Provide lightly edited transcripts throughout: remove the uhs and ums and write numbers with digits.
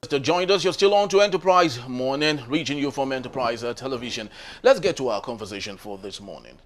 Joined us, you're still on to Enterprise Morning, reaching you from Enterprise Television. Let's get to our conversation for this morning.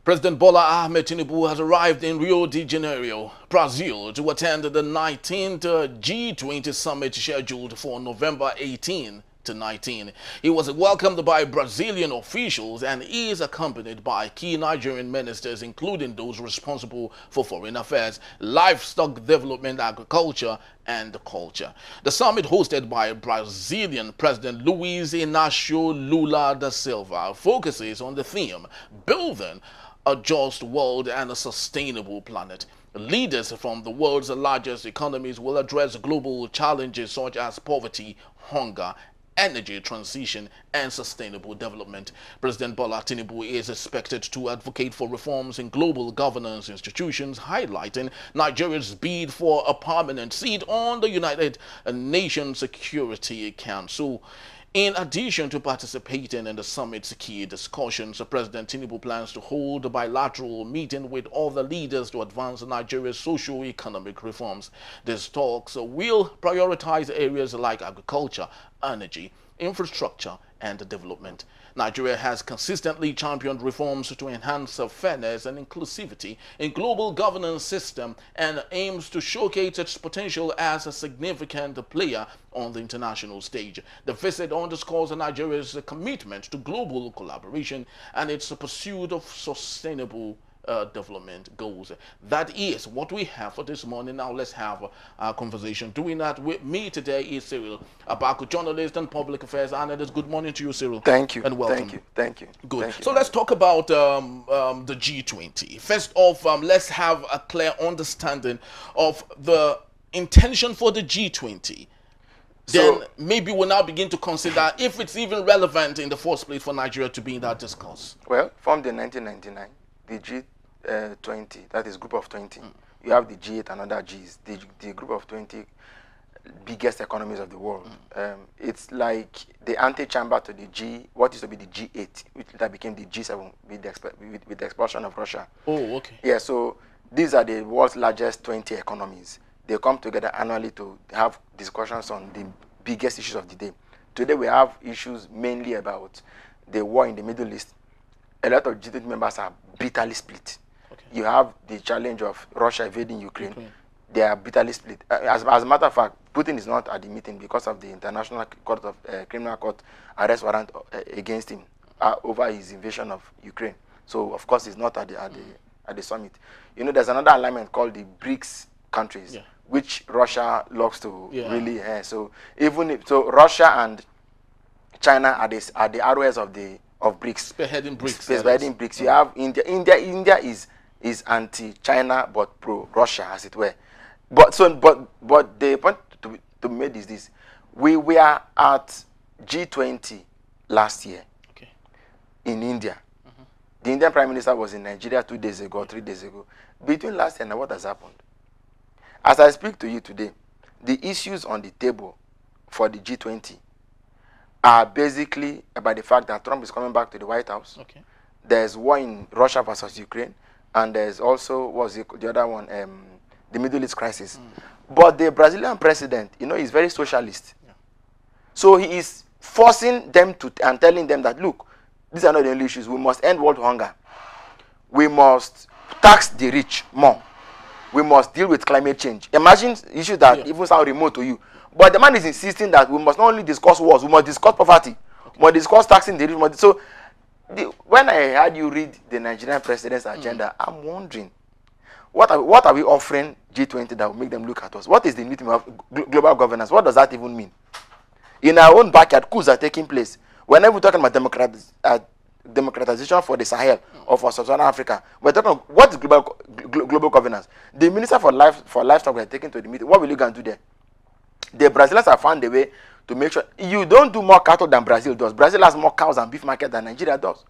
President Bola Ahmed Tinubu has arrived in Rio de Janeiro, Brazil, to attend the 19th G20 summit scheduled for November 18 to 19. He was welcomed by Brazilian officials and is accompanied by key Nigerian ministers, including those responsible for foreign affairs, livestock development, agriculture, and culture. The summit, hosted by Brazilian President Luiz Inácio Lula da Silva, focuses on the theme, building a just world and a sustainable planet. Leaders from the world's largest economies will address global challenges such as poverty, hunger, energy transition, and sustainable development. President Bola Tinubu is expected to advocate for reforms in global governance institutions, highlighting Nigeria's bid for a permanent seat on the United Nations Security Council. In addition to participating in the summit's key discussions, President Tinubu plans to hold a bilateral meeting with other leaders to advance Nigeria's socio-economic reforms. These talks will prioritize areas like agriculture, energy, infrastructure, and development. Nigeria has consistently championed reforms to enhance fairness and inclusivity in global governance system and aims to showcase its potential as a significant player on the international stage. The visit underscores Nigeria's commitment to global collaboration and its pursuit of sustainable development goals. That is what we have for this morning. Now let's have a conversation. Doing that with me today is Cyril Abaku, journalist and public affairs analyst. Good morning to you, Cyril. Thank you. And welcome. Thank you. Thank you. Good. Thank you. So let's talk about the G20. First off, let's have a clear understanding of the intention for the G20. Then maybe we'll now begin to consider if it's even relevant in the first place for Nigeria to be in that discourse. Well, formed in 1999, the G20, that is group of 20. You have the G8 and other Gs. The group of 20 biggest economies of the world. It's like the antechamber to the what used to be the G8, which later became the G7 with the expulsion of Russia. Oh, okay. Yeah, so these are the world's largest 20 economies. They come together annually to have discussions on the biggest issues of the day. Today we have issues mainly about the war in the Middle East. A lot of G20 members are bitterly split. Okay. You have the challenge of Russia invading Ukraine. They are bitterly split. As a matter of fact, Putin is not at the meeting because of the International Court of Criminal Court arrest warrant against him over his invasion of Ukraine. So of course he's not at the summit. You know, there's another alignment called the BRICS countries, which Russia loves to really. So even if, Russia and China are the ROS of BRICS. Spearheading BRICS. Spearheading BRICS. You have India. India is anti-China but pro-Russia, as it were. But the point to be made is this: we were at G20 last year in India. The Indian Prime Minister was in Nigeria 2 days ago, 3 days ago. Between last year and now, what has happened? As I speak to you today, the issues on the table for the G20 are basically about the fact that Trump is coming back to the White House. Okay. There's war in Russia versus Ukraine, and there's also, the other one, the Middle East crisis. But the Brazilian president, you know, is very socialist. So he is forcing them to, and telling them that, look, these are not the only issues. We must end world hunger. We must tax the rich more. We must deal with climate change. Imagine issues that even sound remote to you. But the man is insisting that we must not only discuss wars, we must discuss poverty. We must discuss taxing the rich. So when I heard you read the Nigerian president's agenda, I'm wondering, what are we offering G20 that will make them look at us? What is the meeting of global governance? What does that even mean? In our own backyard, coups are taking place. Whenever we're talking about democratization for the Sahel or for Southern Africa, we're talking about what is global governance. The Minister for Livestock we are taken to the meeting. What will you go and do there? The Brazilians have found a way to make sure you don't do more cattle than Brazil does. Brazil has more cows and beef market than Nigeria does.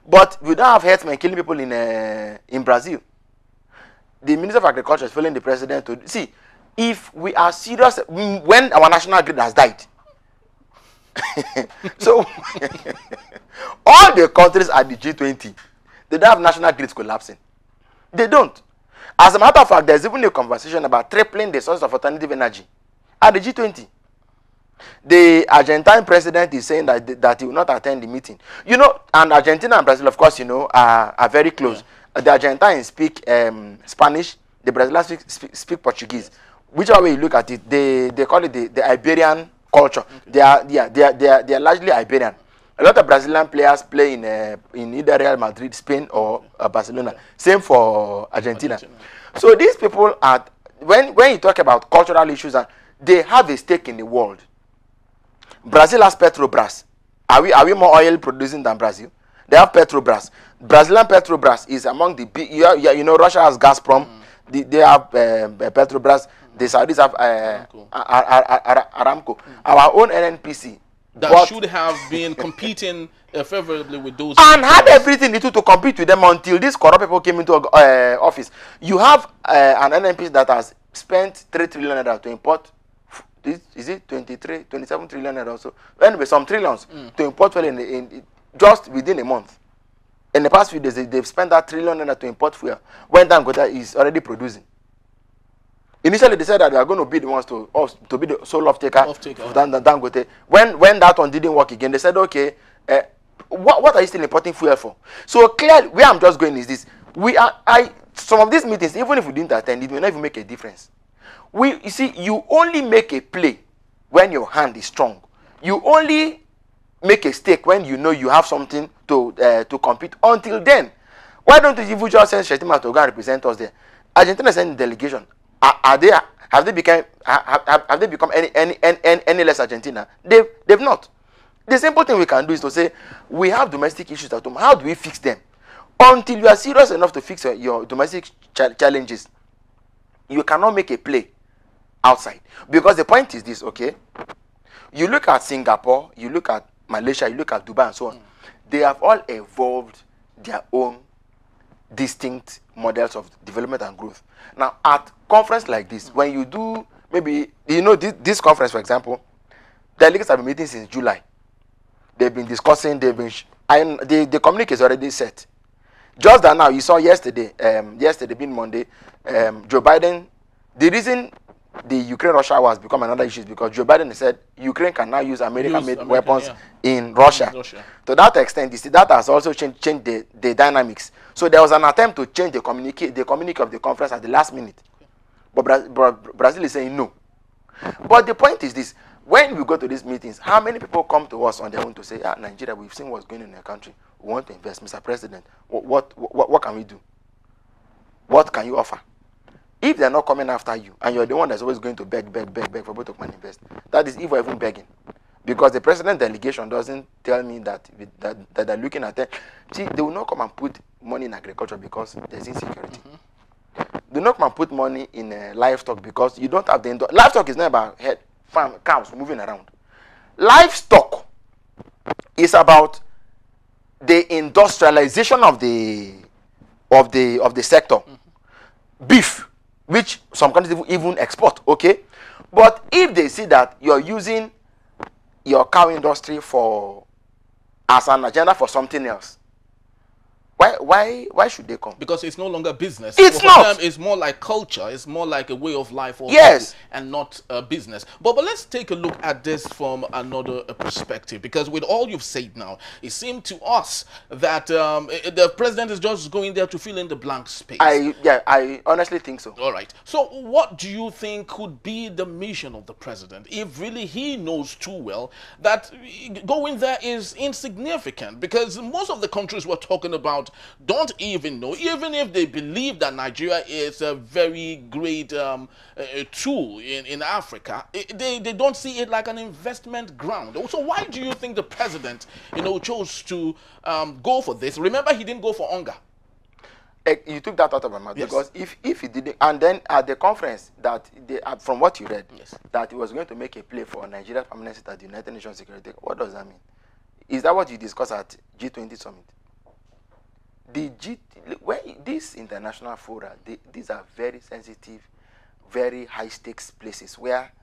But we don't have herdsmen killing people in Brazil. The Minister of Agriculture is telling the president to see if we are serious when our national grid has died. So all the countries at the G20, they don't have national grids collapsing. They don't. As a matter of fact, there's even a conversation about tripling the source of alternative energy at the G20. The Argentine president is saying that he will not attend the meeting. You know, and Argentina and Brazil, of course, you know, are very close. Yeah. The Argentines speak Spanish. The Brazilians speak Portuguese. Whichever way you look at it, they call it the Iberian culture. Okay. They are largely Iberian. A lot of Brazilian players play in either Real Madrid, Spain, or Barcelona. Okay. Same for Argentina. So these people are, when you talk about cultural issues, and they have a stake in the world. Brazil has Petrobras. Are we more oil producing than Brazil? They have Petrobras. Brazilian Petrobras is among the big. You know, Russia has Gazprom. They have Petrobras. The Saudis have Aramco. Our own NNPC that should have been competing favorably with those and had everything needed to compete with them until these corrupt people came into office. You have an NNPC that has spent 3 trillion to import. Is it 27 trillion or so? Anyway, some trillions to import fuel in just within a month. In the past few days, they've spent that trillion to import fuel when Dangote is already producing. Initially, they said that they are going to be the ones to be the sole off-taker of Dangote. When that one didn't work again, they said, okay, what are you still importing fuel for? So clearly, where I'm just going is this: some of these meetings, even if we didn't attend, it will not even make a difference. You see, you only make a play when your hand is strong. You only make a stake when you know you have something to compete. Until then, why don't you just send Shetima to go and represent us there? Argentina sent a delegation. Have they become any less Argentina? They've not. The simple thing we can do is to say we have domestic issues at home. How do we fix them? Until you are serious enough to fix your domestic challenges, you cannot make a play outside. Because the point is this, okay? You look at Singapore, you look at Malaysia, you look at Dubai and so on. They have all evolved their own distinct models of development and growth. Now, at conference like this, when you do, maybe, you know, this conference, for example, delegates have been meeting since July. They've been discussing, the communique is already set. Just that now, you saw yesterday being Monday, Joe Biden, the reason the Ukraine-Russia was become another issue is because Joe Biden said Ukraine can now use American-made weapons in Russia. To that extent, you see, that has also changed the dynamics. So there was an attempt to change the communique of the conference at the last minute. But Brazil is saying no. But the point is this: when we go to these meetings, how many people come to us on their own to say, Nigeria, we've seen what's going on in our country. We want to invest. Mr. President, what can we do? What can you offer? If they're not coming after you, and you're the one that's always going to beg for both to come and invest, that is if we're even begging. Because the president delegation doesn't tell me that they're looking at it. See, they will not come and put money in agriculture because there's insecurity. They will not come and put money in livestock because you don't have the livestock is not about farm cows moving around. Livestock is about the industrialization of the sector. Beef, which some countries even export, okay? But if they see that you're using your cow industry as an agenda for something else, why should they come? Because it's no longer business. It's not. Them, it's more like culture. It's more like a way of life, yes, and not business. But let's take a look at this from another perspective. Because with all you've said now, it seemed to us that the president is just going there to fill in the blank space. I honestly think so. All right. So what do you think could be the mission of the president if really he knows too well that going there is insignificant? Because most of the countries we're talking about don't even know, even if they believe that Nigeria is a very great tool in Africa, they don't see it like an investment ground. So why do you think the president, chose to go for this? Remember, he didn't go for hunger. You took that out of my mouth. Yes. Because if he didn't, and then at the conference that from what you read, yes, that he was going to make a play for Nigeria's permanent seat at the United Nations Security. What does that mean? Is that what you discussed at G-20 summit? These international fora, these are very sensitive, very high stakes places where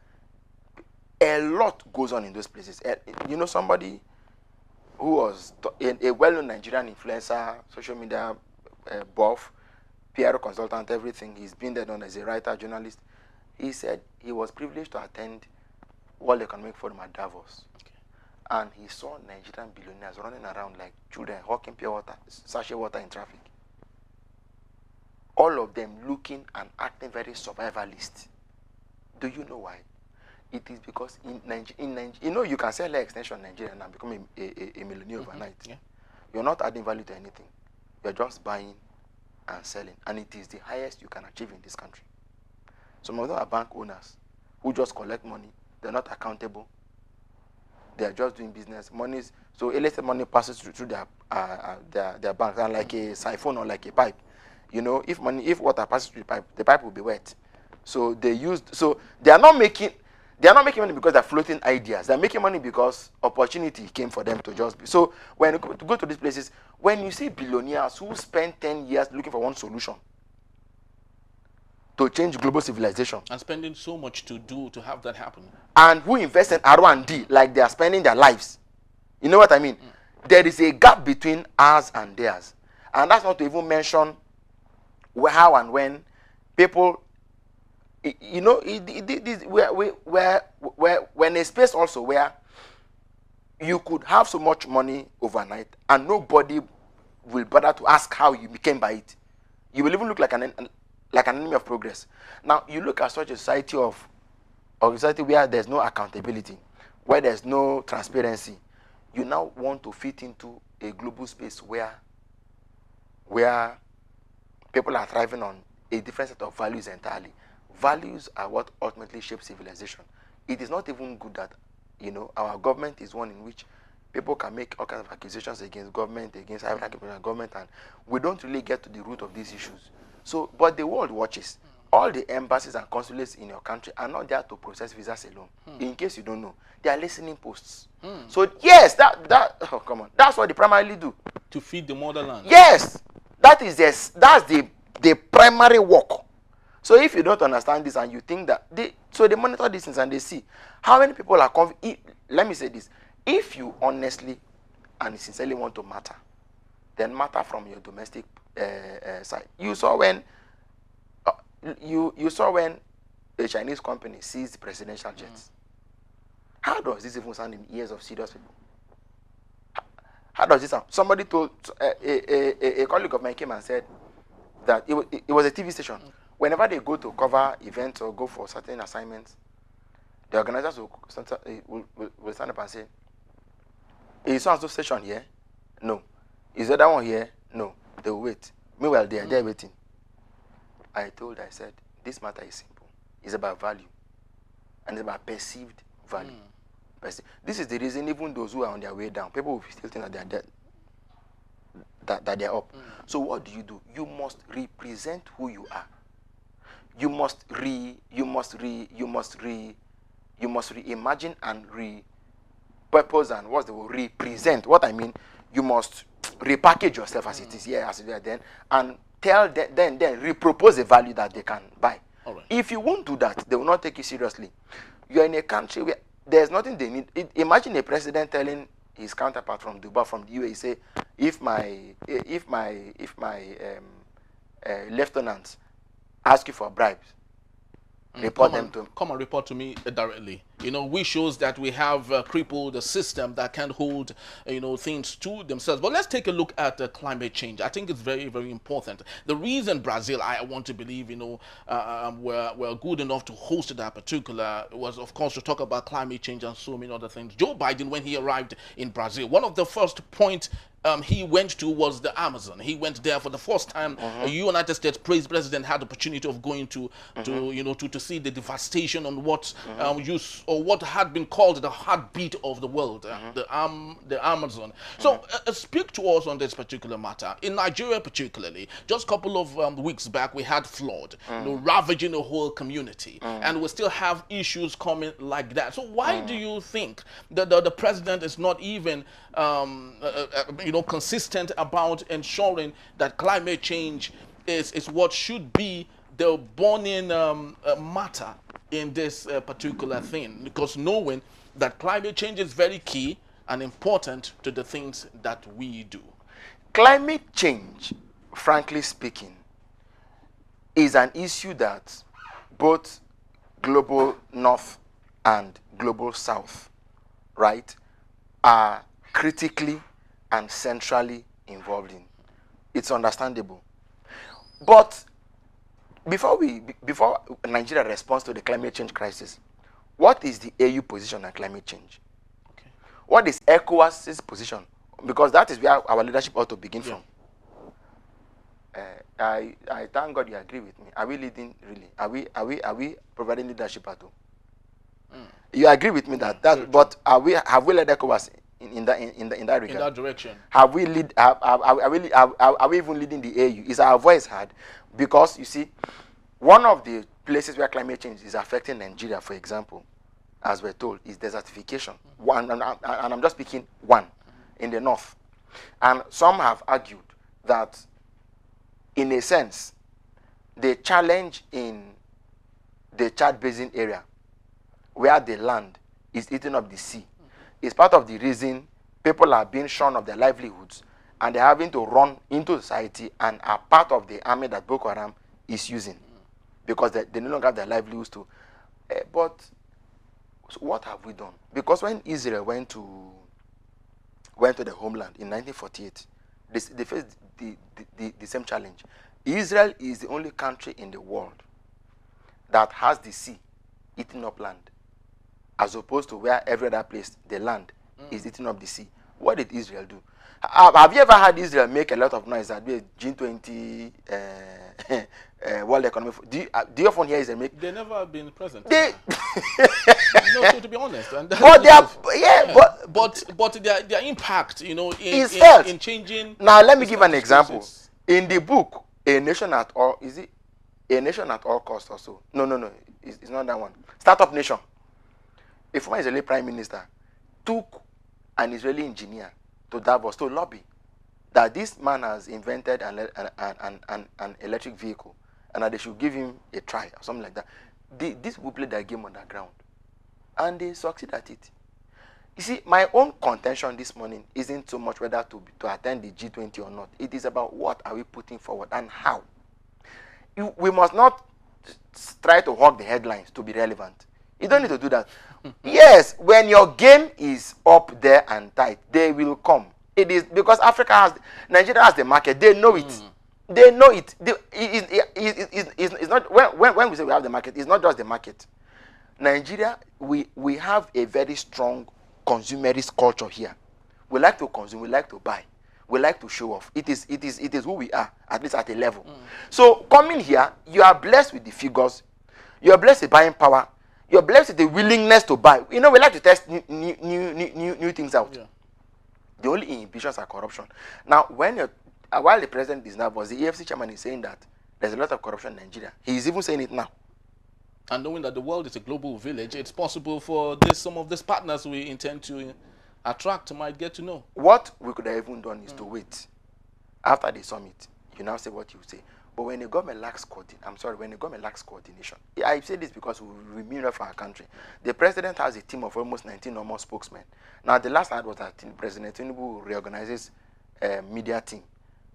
a lot goes on in those places. Somebody who was a well-known Nigerian influencer, social media buff, PR consultant, everything. He's been there done as a writer, journalist. He said he was privileged to attend World Economic Forum at Davos. And he saw Nigerian billionaires running around like children, hawking pure water, sachet water in traffic. All of them looking and acting very survivalist. Do you know why? It is because in Nigeria, you know, you can sell an extension in Nigeria and become a millionaire overnight. Yeah. You're not adding value to anything. You're just buying and selling. And it is the highest you can achieve in this country. Some of them are bank owners who just collect money. They're not accountable. They are just doing business. So illicit money passes through their bank, and like a siphon or like a pipe. You know, if water passes through the pipe will be wet. So they are not making money because they're floating ideas. They're making money because opportunity came for them to just be. So when you go to these places, when you see billionaires who spend 10 years looking for one solution to change global civilization, and spending so much to have that happen, and who invest in R&D like they are spending their lives, you know what I mean? There is a gap between ours and theirs, and that's not to even mention how and when people, you know, when a space also where you could have so much money overnight and nobody will bother to ask how you became by it. You will even look like an enemy of progress. Now, you look at such a society where there's no accountability, where there's no transparency. You now want to fit into a global space where people are thriving on a different set of values entirely. Values are what ultimately shape civilization. It is not even good that, you know, our government is one in which people can make all kinds of accusations against government, against government, and we don't really get to the root of these issues. So, but the world watches. All the embassies and consulates in your country are not there to process visas alone. In case you don't know, they are listening posts. So yes, that's what they primarily do. To feed the motherland. Yes, that's the primary work. So if you don't understand this and you think that they monitor these things and they see how many people are let me say this: if you honestly and sincerely want to matter, then matter from your domestic side. You saw when a Chinese company seized presidential jets. How does this even sound in ears of serious people? How does this sound? Somebody told a colleague of mine came and said that it was a TV station. Whenever they go to cover events or go for certain assignments, the organizers will stand up and say, "Is so-and-so station here? No. Is the other one here? No." They will wait. Meanwhile, they are there waiting. I said, this matter is simple. It's about value. And it's about perceived value. This is the reason even those who are on their way down, people will still think that they are dead, that they are up. So what do? You must represent who you are. You must reimagine and repurpose and what's the word? Represent. What I mean, you must repackage yourself as it is here, as it is then, and tell them, then repropose a value that they can buy. Right. If you won't do that, they will not take you seriously. You are in a country where there's nothing they need. Imagine a president telling his counterpart from Dubai, from the UAE, say, if my lieutenants ask you for bribes, report them to me. Come and report to me directly. You know, which shows that we have crippled a system that can hold, you know, things to themselves. But let's take a look at climate change. I think it's very, very important. The reason Brazil, I want to believe, you know, were good enough to host that particular was, of course, to talk about climate change and so many other things. Joe Biden, when he arrived in Brazil, one of the first points he went to was the Amazon. He went there for the first time. A United States president had the opportunity of going to see the devastation on what what had been called the heartbeat of the world, the Amazon. So speak to us on this particular matter. In Nigeria particularly, just a couple of weeks back, we had flood, you know, ravaging the whole community, and we still have issues coming like that. So why do you think that the president is not even consistent about ensuring that climate change is what should be the burning matter in this particular thing? Because knowing that climate change is very key and important to the things that we do. Climate change, frankly speaking, is an issue that both global north and global south, right, are critically and centrally involved in. It's understandable. But before Nigeria responds to the climate change crisis, what is the AU position on climate change? Okay. What is ECOWAS's position? Because that is where our leadership ought to begin from. I thank God you agree with me. Are we leading really? Are we providing leadership at all? You agree with me that but have we led ECOWAS in that regard? In that direction. Have we lead? Are we even leading the AU? Is our voice heard? Because you see, one of the places where climate change is affecting Nigeria, for example, as we're told, is desertification. One, and I'm just picking one in the north. And some have argued that, in a sense, the challenge in the Chad Basin area, where the land is eating up the sea, is part of the reason people are being shorn of their livelihoods and they're having to run into society and are part of the army that Boko Haram is using because they no longer have their livelihoods to. But so what have we done? Because when Israel went to the homeland in 1948, they faced the same challenge. Israel is the only country in the world that has the sea eating up land, as opposed to where every other place, the land is eating up the sea. What did Israel do? Have you ever heard Israel make a lot of noise at the G-20 World Economic Forum? Do you often hear Israel make? They never have been present. They no, so to be honest, and but they are, but their impact, you know, in changing. Now let me give an example. In the book, A Nation at All, is it A Nation at All Cost or so? No, it's not that one. Startup Nation. A former Israeli prime minister took an Israeli engineer to Davos to lobby that this man has invented an electric vehicle and that they should give him a try or something like that. This will play their game on the ground. And they succeed at it. You see, my own contention this morning isn't so much whether to attend the G20 or not. It is about what are we putting forward and how. We must not try to hog the headlines to be relevant. You don't need to do that. Yes, when your game is up there and tight, they will come. It is because Nigeria has the market. They know it. They know it. It's not when we say we have the market, it's not just the market. Nigeria, we have a very strong consumerist culture here. We like to consume, we like to buy, we like to show off. It is who we are, at least at a level. So coming here, you are blessed with the figures, you are blessed with buying power, you are blessed with the willingness to buy. You know, we like to test new things out. Yeah. The only inhibitions are corruption. Now, while the president is now, the EFC chairman is saying that there's a lot of corruption in Nigeria. He is even saying it now. And knowing that the world is a global village, it's possible for some of these partners we intend to attract might get to know. What we could have even done is to wait after the summit. You now say what you say. But when the government lacks coordination, I say this because we mean for our country. The president has a team of almost 19 or more spokesmen. Now, the last I heard was that President Tinubu reorganizes a media team.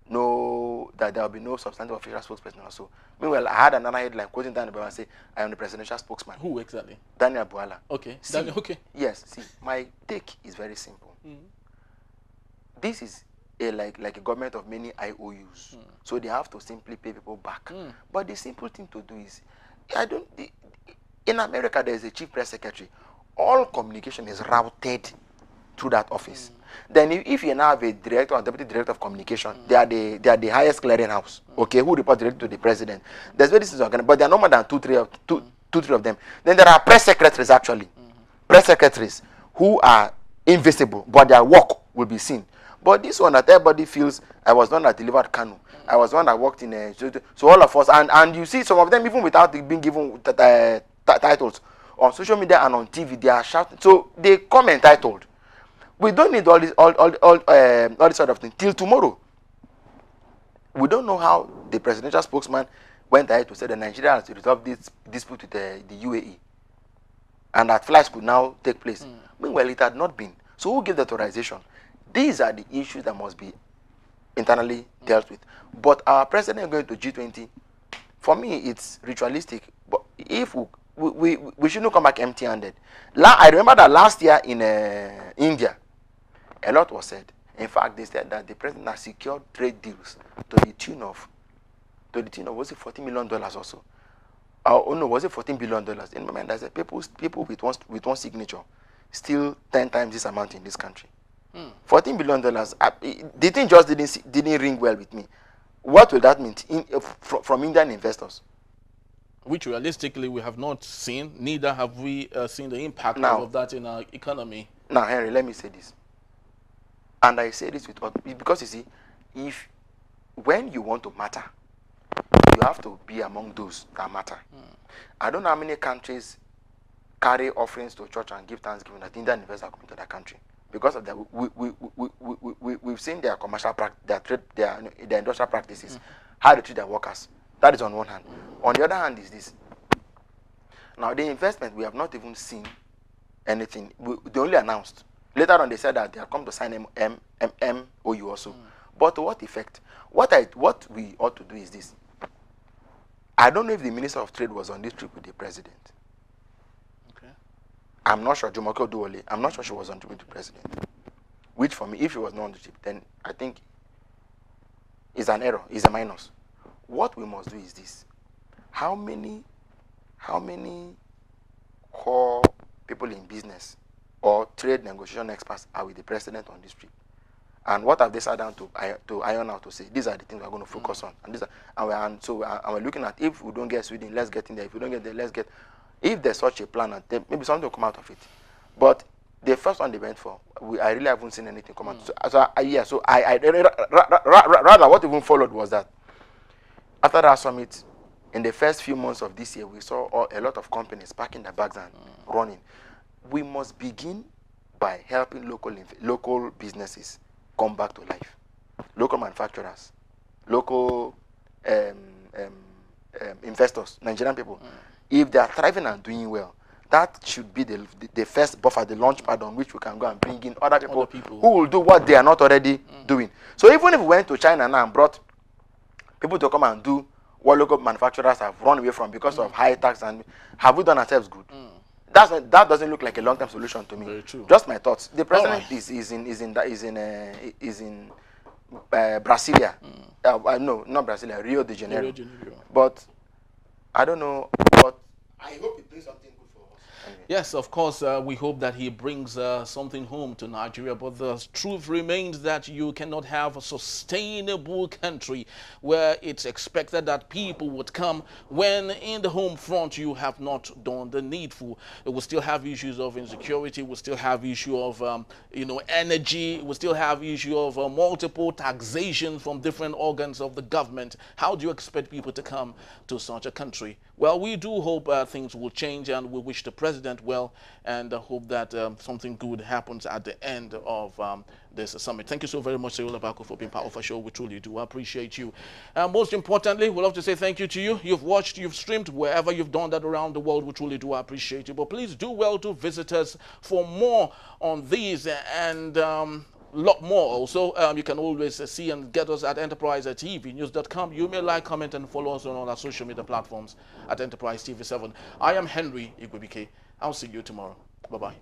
No, that there will be no substantive official spokesperson or so. Meanwhile, I had another headline quoting Daniel Buala and say, I am the presidential spokesman. Who exactly? Daniel Buala. Okay. Daniel, okay. Yes, see, my take is very simple. This is like a government of many IOUs. So they have to simply pay people back. But the simple thing to do is, in America, there is a chief press secretary. All communication is routed through that office. Then if you now have a director or deputy director of communication, they are the highest clearinghouse, okay, who report directly to the president. There's very this organized, but there are no more than two, three of them. Then there are press secretaries actually. Press secretaries who are invisible, but their work will be seen. But this one that everybody feels, I was the one that delivered Kanu. I was the one that worked in a... So all of us, and you see some of them, even without being given titles, on social media and on TV, they are shouting. So they come entitled. We don't need all this sort of thing till tomorrow. We don't know how the presidential spokesman went ahead to say that Nigeria has resolved this dispute with the UAE, and that flights could now take place. Meanwhile, it had not been. So who gave the authorization? These are the issues that must be internally dealt with. But our president going to G20, for me, it's ritualistic. But if we shouldn't come back empty-handed. I remember that last year in India, a lot was said. In fact, they said that the president has secured trade deals to the tune of was it $40 million or so? Oh no, was it $14 billion? In my mind, I said people with one signature still 10 times this amount in this country. $14 billion. The thing just didn't ring well with me. What will that mean from Indian investors? Which realistically we have not seen. Neither have we seen the impact now, of that in our economy. Now, Henry, let me say this. And I say this because you see, when you want to matter, you have to be among those that matter. I don't know how many countries carry offerings to church and give thanksgiving that Indian investors are coming to that country. Because of that, we've seen their commercial their industrial practices, how they treat their workers. That is on one hand. On the other hand is this. Now, the investment, we have not even seen anything. They only announced. Later on, they said that they have come to sign MOU also. But to what effect? What we ought to do is this. I don't know if the Minister of Trade was on this trip with the President. Okay. I'm not sure. Jumoke Oduwole, I'm not sure she was on trip with the President. Which for me, if she was not on the trip, then I think is an error, is a minus. What we must do is this. How many core people in business or trade negotiation experts are with the President on this trip? And what have they sat down to iron out to say, these are the things we're going to focus on. And we're looking at, if we don't get Sweden, let's get in there. If we don't get there, let's get. If there's such a plan, and maybe something will come out of it. But the first one they went for, I really haven't seen anything come out. So rather what even followed was that after that summit, in the first few months of this year, we saw a lot of companies packing their bags and running. We must begin by helping local businesses come back to life. Local manufacturers, local investors, Nigerian people. If they are thriving and doing well, that should be the first buffer, the launch pad on which we can go and bring in other people who will do what they are not already doing. So even if we went to China now and brought people to come and do what local manufacturers have run away from because of high tax, and have we done ourselves good? That doesn't look like a long-term solution to me. Very true. Just my thoughts. The president is in Brasilia. No, not Brasilia. Rio de Janeiro. But I don't know. But I hope it brings something good for us. Anyway. Yes, of course, we hope that he brings something home to Nigeria, but the truth remains that you cannot have a sustainable country where it's expected that people would come when in the home front you have not done the needful. It will still have issues of insecurity, we'll still have issue of energy, we'll still have issue of multiple taxation from different organs of the government. How do you expect people to come to such a country? Well, we do hope things will change, and we wish the president well, and hope that something good happens at the end of this summit. Thank you so very much, Sayola Bako, for being part of our show. We truly do appreciate you. Most importantly, we'd love to say thank you to you. You've watched, you've streamed, wherever you've done that around the world. We truly do appreciate you. But please do well to visit us for more on these and lot more. Also, you can always see and get us at enterprisetvnews.com. You may like, comment, and follow us on all our social media platforms at Enterprise TV 7. I am Henry Igwebike. I'll see you tomorrow. Bye-bye.